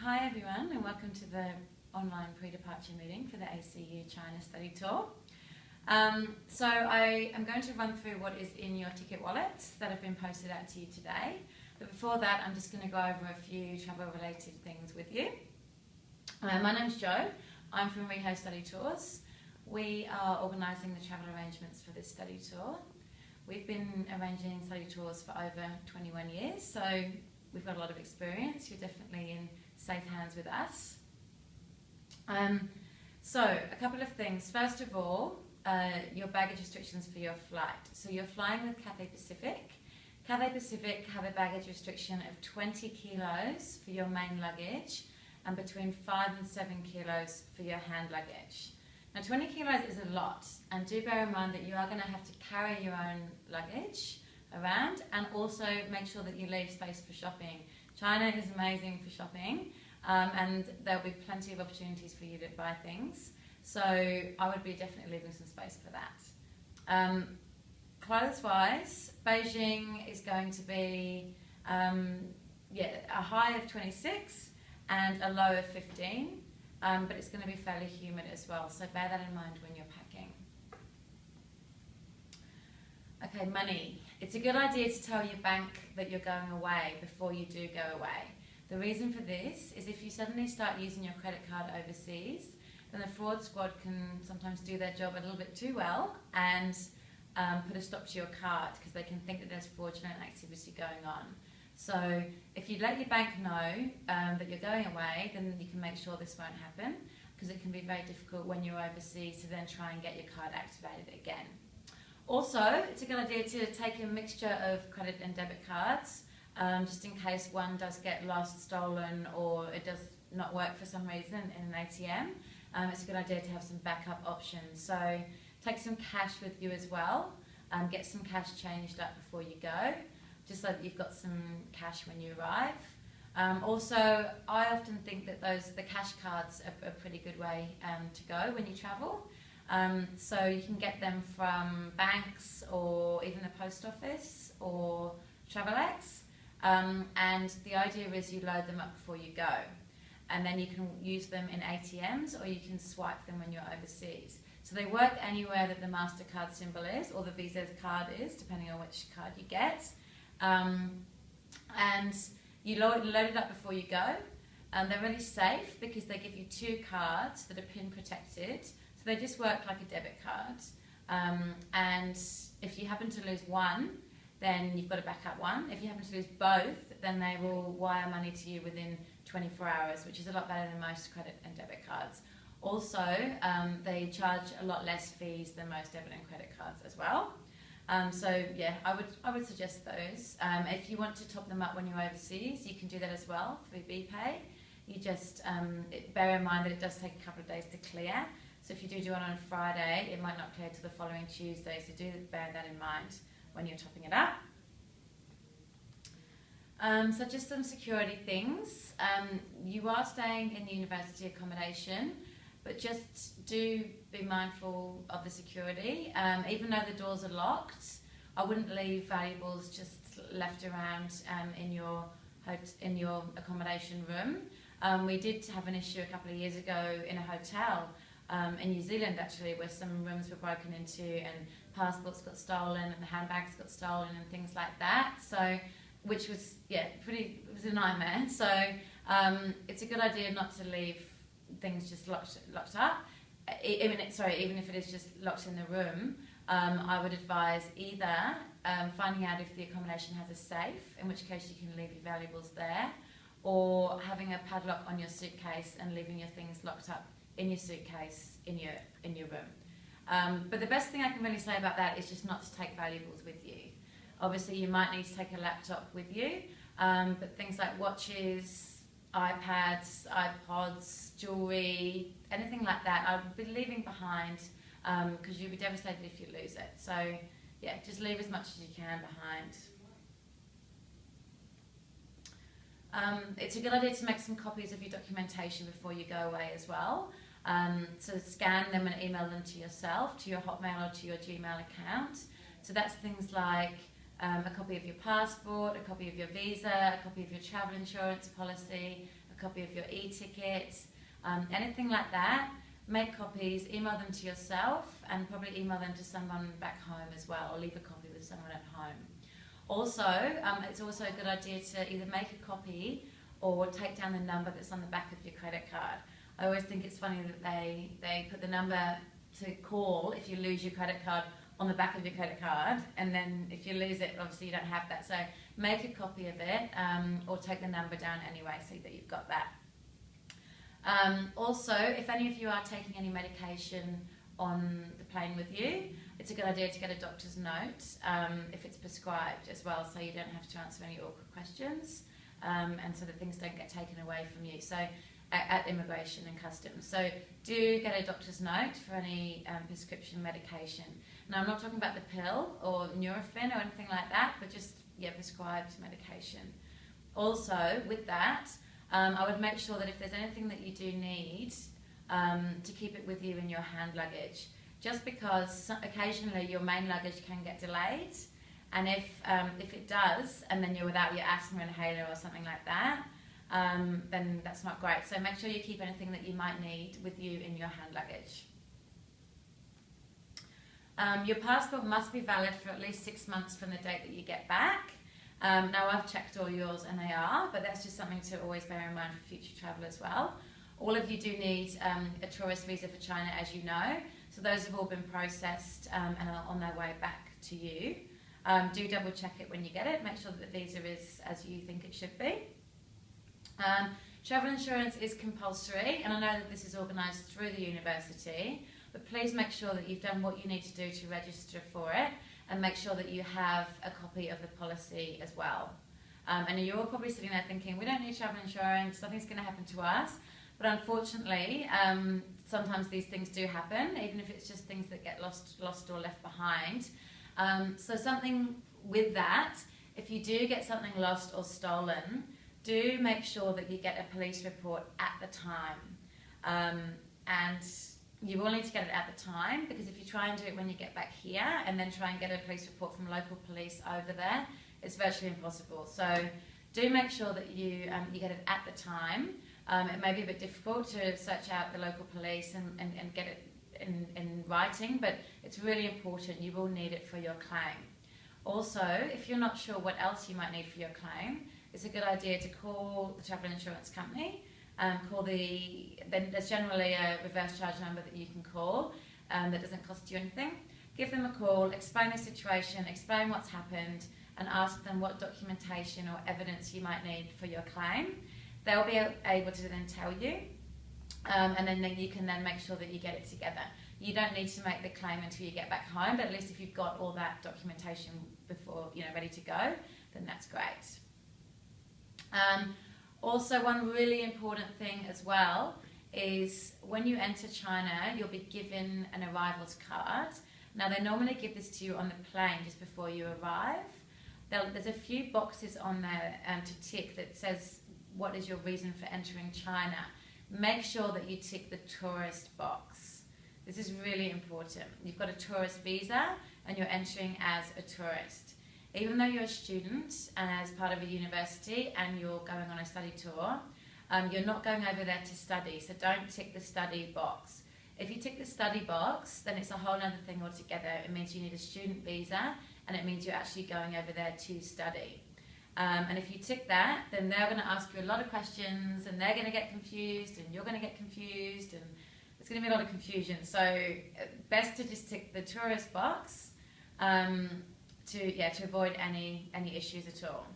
Hi everyone, and welcome to the online pre-departure meeting for the ACU China study tour. So I am going to run through what is in your ticket wallets that have been posted out to you today. But before that, I'm just going to go over a few travel-related things with you. My name's Jo. I'm from Reho Study Tours. We are organising the travel arrangements for this study tour. We've been arranging study tours for over 21 years, so we've got a lot of experience. You're definitely in safe hands with us. So a couple of things. First of all, your baggage restrictions for your flight. So you're flying with Cathay Pacific. Cathay Pacific have a baggage restriction of 20 kilos for your main luggage and between 5 and 7 kilos for your hand luggage. Now 20 kilos is a lot, and do bear in mind that you are going to have to carry your own luggage around and also make sure that you leave space for shopping. China is amazing for shopping, and there'll be plenty of opportunities for you to buy things, so I would be definitely leaving some space for that. Clothes wise, Beijing is going to be a high of 26 and a low of 15, but it's going to be fairly humid as well, so bear that in mind when you're packing. Okay, money. It's a good idea to tell your bank that you're going away before you do go away. The reason for this is if you suddenly start using your credit card overseas, then the fraud squad can sometimes do their job a little bit too well and put a stop to your card because they can think that there's fraudulent activity going on. So if you let your bank know that you're going away, then you can make sure this won't happen, because it can be very difficult when you're overseas to then try and get your card activated again. Also, it's a good idea to take a mixture of credit and debit cards, just in case one does get lost, stolen, or it does not work for some reason in an ATM. It's a good idea to have some backup options. So take some cash with you as well, get some cash changed up before you go, just so that you've got some cash when you arrive. Also, I often think that the cash cards are a pretty good way to go when you travel. So you can get them from banks or even the post office or Travelex, and the idea is you load them up before you go, and then you can use them in ATMs or you can swipe them when you're overseas. So they work anywhere that the MasterCard symbol is or the Visa card is, depending on which card you get, and you load it up before you go. They're really safe because they give you two cards that are PIN protected. They just work like a debit card, and if you happen to lose one, then you've got a backup one. If you happen to lose both, then they will wire money to you within 24 hours, which is a lot better than most credit and debit cards. Also, they charge a lot less fees than most debit and credit cards as well. So yeah, I would suggest those. If you want to top them up when you're overseas, you can do that as well through BPay. You just bear in mind that it does take a couple of days to clear. So if you do it on a Friday, it might not clear till the following Tuesday, so do bear that in mind when you're topping it up. So just some security things. You are staying in the university accommodation, but just do be mindful of the security. Even though the doors are locked, I wouldn't leave valuables just left around in your accommodation room. We did have an issue a couple of years ago in a hotel in New Zealand, actually, where some rooms were broken into and passports got stolen and handbags got stolen and things like that. So, which was it was a nightmare. So it's a good idea not to leave things just locked up. Even if it is just locked in the room, I would advise either finding out if the accommodation has a safe, in which case you can leave your valuables there, or having a padlock on your suitcase and leaving your things locked up in your suitcase in your room. But the best thing I can really say about that is just not to take valuables with you. Obviously you might need to take a laptop with you, but things like watches, iPads, iPods, jewellery, anything like that I would be leaving behind, because you'll be devastated if you lose it. So yeah, just leave as much as you can behind. It's a good idea to make some copies of your documentation before you go away as well. So scan them and email them to yourself, to your Hotmail or to your Gmail account. So that's things like a copy of your passport, a copy of your visa, a copy of your travel insurance policy, a copy of your e-ticket, anything like that. Make copies, email them to yourself, and probably email them to someone back home as well, or leave a copy with someone at home. Also, it's also a good idea to either make a copy or take down the number that's on the back of your credit card. I always think it's funny that they put the number to call if you lose your credit card on the back of your credit card, and then if you lose it, obviously you don't have that. So make a copy of it, or take the number down anyway so that you've got that. Also, if any of you are taking any medication on the plane with you, it's a good idea to get a doctor's note if it's prescribed as well, so you don't have to answer any awkward questions, and so that things don't get taken away from you. So at immigration and customs. So do get a doctor's note for any prescription medication. Now, I'm not talking about the pill or Nurofen or anything like that, but just prescribed medication. Also, with that, I would make sure that if there's anything that you do need, to keep it with you in your hand luggage. Just because occasionally your main luggage can get delayed, and if it does, and then you're without your asthma inhaler or something like that, then that's not great. So make sure you keep anything that you might need with you in your hand luggage. Your passport must be valid for at least 6 months from the date that you get back. Now, I've checked all yours and they are, but that's just something to always bear in mind for future travel as well. All of you do need a tourist visa for China, as you know, so those have all been processed and are on their way back to you. Do double check it when you get it, make sure that the visa is as you think it should be. Travel insurance is compulsory, and I know that this is organised through the university, but please make sure that you've done what you need to do to register for it, and make sure that you have a copy of the policy as well. And you're all probably sitting there thinking, we don't need travel insurance, nothing's going to happen to us. But unfortunately, sometimes these things do happen, even if it's just things that get lost or left behind. So something with that, if you do get something lost or stolen, do make sure that you get a police report at the time. And you will need to get it at the time, because if you try and do it when you get back here and then try and get a police report from local police over there, it's virtually impossible. So do make sure that you get it at the time. It may be a bit difficult to search out the local police and get it in writing, but it's really important. You will need it for your claim. Also, if you're not sure what else you might need for your claim, it's a good idea to call the travel insurance company. Then there's generally a reverse charge number that you can call that doesn't cost you anything. Give them a call, explain the situation, explain what's happened, and ask them what documentation or evidence you might need for your claim. They'll be able to then tell you, and then you can then make sure that you get it together. You don't need to make the claim until you get back home, but at least if you've got all that documentation before, ready to go, then that's great. Also, one really important thing as well is when you enter China, you'll be given an arrivals card. Now, they normally give this to you on the plane just before you arrive. There's a few boxes on there to tick that says what is your reason for entering China. Make sure that you tick the tourist box. This is really important. You've got a tourist visa and you're entering as a tourist. Even though you're a student and as part of a university and you're going on a study tour, you're not going over there to study, so don't tick the study box. If you tick the study box, then it's a whole other thing altogether. It means you need a student visa, and it means you're actually going over there to study. And if you tick that, then they're going to ask you a lot of questions, and they're going to get confused, and you're going to get confused, and it's going to be a lot of confusion. So best to just tick the tourist box to avoid any issues at all.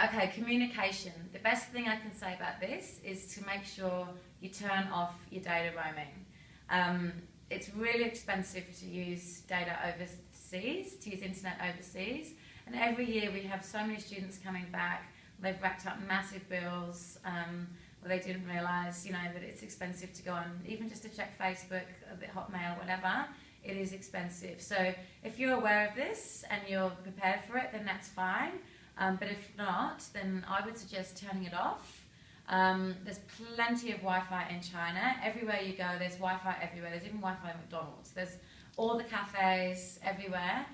Okay, communication. The best thing I can say about this is to make sure you turn off your data roaming. It's really expensive to use data overseas, to use internet overseas, and every year we have so many students coming back. They've racked up massive bills where they didn't realise, that it's expensive to go on, even just to check Facebook, a bit Hotmail, whatever. It is expensive. So if you're aware of this and you're prepared for it, then that's fine. But if not, then I would suggest turning it off. There's plenty of Wi-Fi in China. Everywhere you go, there's Wi-Fi everywhere. There's even Wi-Fi at McDonald's. There's all the cafes everywhere.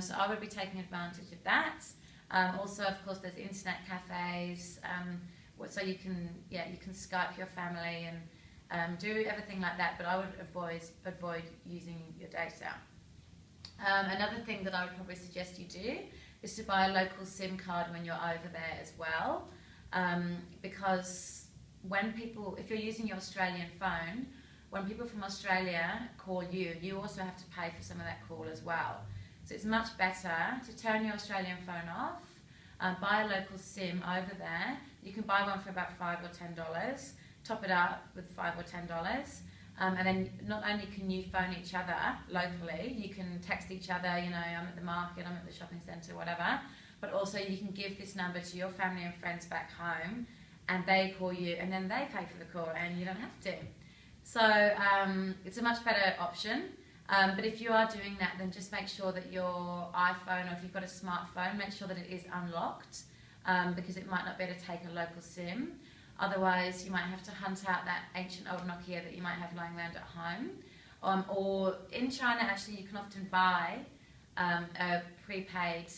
So I would be taking advantage of that. Also, of course, there's internet cafes, so you can Skype your family and do everything like that. But I would avoid using your data. Another thing that I would probably suggest you do is to buy a local SIM card when you're over there as well, because if you're using your Australian phone, when people from Australia call you, you also have to pay for some of that call as well. So it's much better to turn your Australian phone off, buy a local SIM over there. You can buy one for about $5 or $10, top it up with $5 or $10, and then not only can you phone each other locally, you can text each other, I'm at the market, I'm at the shopping centre, whatever, but also you can give this number to your family and friends back home, and they call you, and then they pay for the call, and you don't have to. So it's a much better option. But if you are doing that, then just make sure that your iPhone, or if you've got a smartphone, make sure that it is unlocked, because it might not be able to take a local SIM. Otherwise, you might have to hunt out that ancient old Nokia that you might have lying around at home. Or in China, actually, you can often buy a prepaid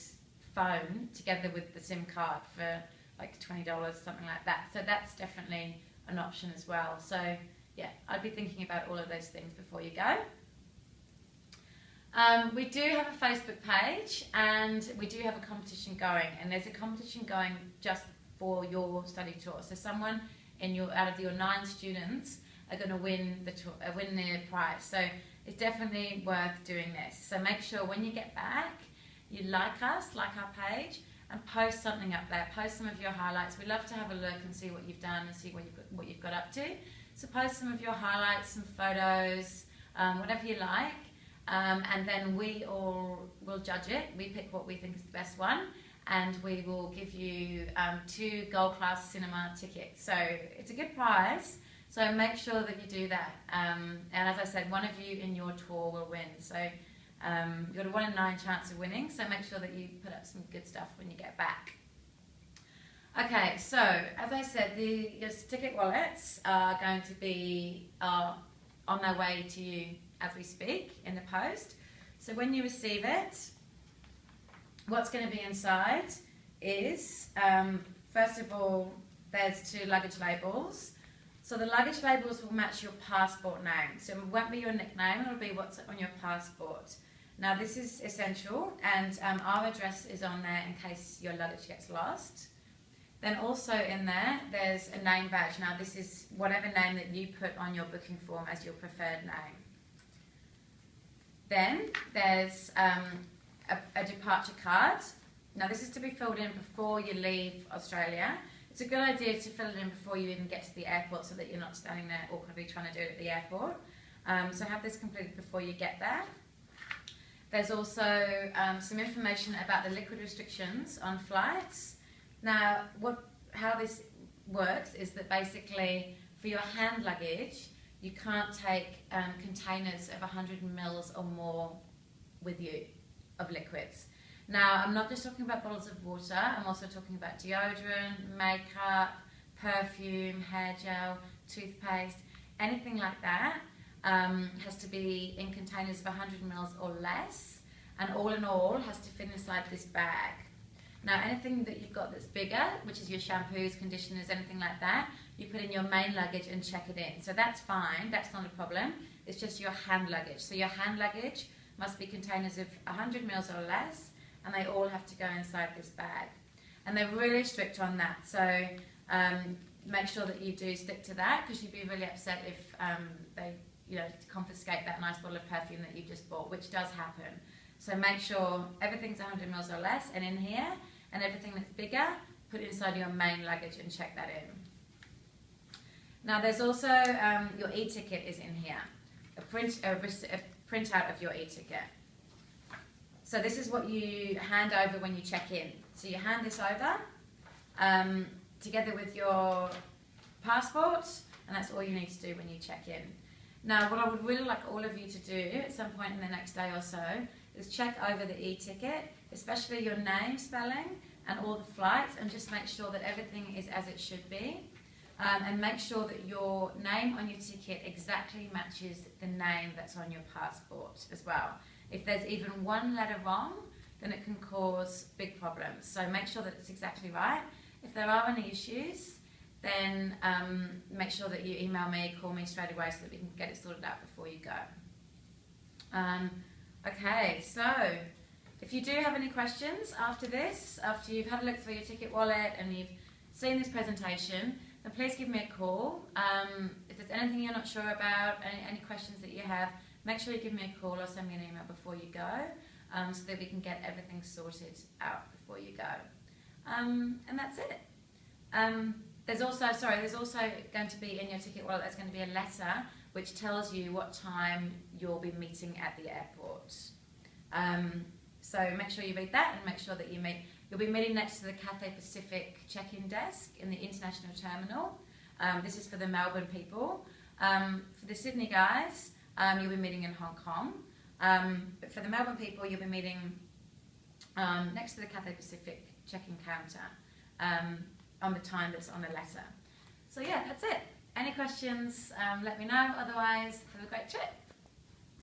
phone together with the SIM card for like $20, something like that. So that's definitely an option as well. So yeah, I'd be thinking about all of those things before you go. We do have a Facebook page, and we do have a competition going, and there's a competition going just for your study tour. So someone out of your 9 students are going to win the prize. So it's definitely worth doing this. So make sure when you get back, you like us, like our page, and post something up there. Post some of your highlights. We love to have a look and see what you've done and see what you've got up to. So post some of your highlights, some photos, whatever you like. And then we all will judge it. We pick what we think is the best one, and we will give you 2 gold class cinema tickets. So it's a good prize, so make sure that you do that. And as I said, one of you in your tour will win. So you've got a 1 in 9 chance of winning, so make sure that you put up some good stuff when you get back. Okay, so as I said, your ticket wallets are going to be on their way to you as we speak in the post. So when you receive it, what's going to be inside is, first of all, there's 2 luggage labels. So the luggage labels will match your passport name. So it won't be your nickname, it'll be what's on your passport. Now this is essential, and our address is on there in case your luggage gets lost. Then also in there, there's a name badge. Now this is whatever name that you put on your booking form as your preferred name. Then there's a departure card. Now this is to be filled in before you leave Australia. It's a good idea to fill it in before you even get to the airport, so that you're not standing there awkwardly trying to do it at the airport. So have this completed before you get there. There's also some information about the liquid restrictions on flights. Now how this works is that basically for your hand luggage, you can't take containers of 100 mils or more with you of liquids. Now, I'm not just talking about bottles of water, I'm also talking about deodorant, makeup, perfume, hair gel, toothpaste, anything like that has to be in containers of 100 mils or less, and all in all has to fit inside this bag. Now, anything that you've got that's bigger, which is your shampoos, conditioners, anything like that, you put in your main luggage and check it in. So that's fine, that's not a problem. It's just your hand luggage. So your hand luggage must be containers of 100 mils or less, and they all have to go inside this bag. And they're really strict on that. So make sure that you do stick to that, because you'd be really upset if they confiscate that nice bottle of perfume that you just bought, which does happen. So make sure everything's 100 mils or less and in here, and everything that's bigger, put it inside your main luggage and check that in. Now there's also your e-ticket is in here, a printout of your e-ticket. So this is what you hand over when you check in. So you hand this over together with your passport, and that's all you need to do when you check in. Now what I would really like all of you to do at some point in the next day or so is check over the e-ticket, especially your name spelling and all the flights, and just make sure that everything is as it should be. And make sure that your name on your ticket exactly matches the name that's on your passport as well. If there's even one letter wrong, then it can cause big problems. So make sure that it's exactly right. If there are any issues, then make sure that you email me, call me straight away so that we can get it sorted out before you go. Okay, so if you do have any questions after this, after you've had a look through your ticket wallet and you've seen this presentation, then please give me a call. If there's anything you're not sure about, any questions that you have, make sure you give me a call or send me an email before you go, so that we can get everything sorted out before you go. And that's it. There's also going to be in your ticket wallet, there's going to be a letter which tells you what time you'll be meeting at the airport. So make sure you read that and make sure that you'll be meeting next to the Cathay Pacific check-in desk in the international terminal. This is for the Melbourne people. For the Sydney guys, you'll be meeting in Hong Kong. But for the Melbourne people, you'll be meeting next to the Cathay Pacific check-in counter on the time that's on the letter. So yeah, that's it. Any questions, let me know. Otherwise, have a great trip.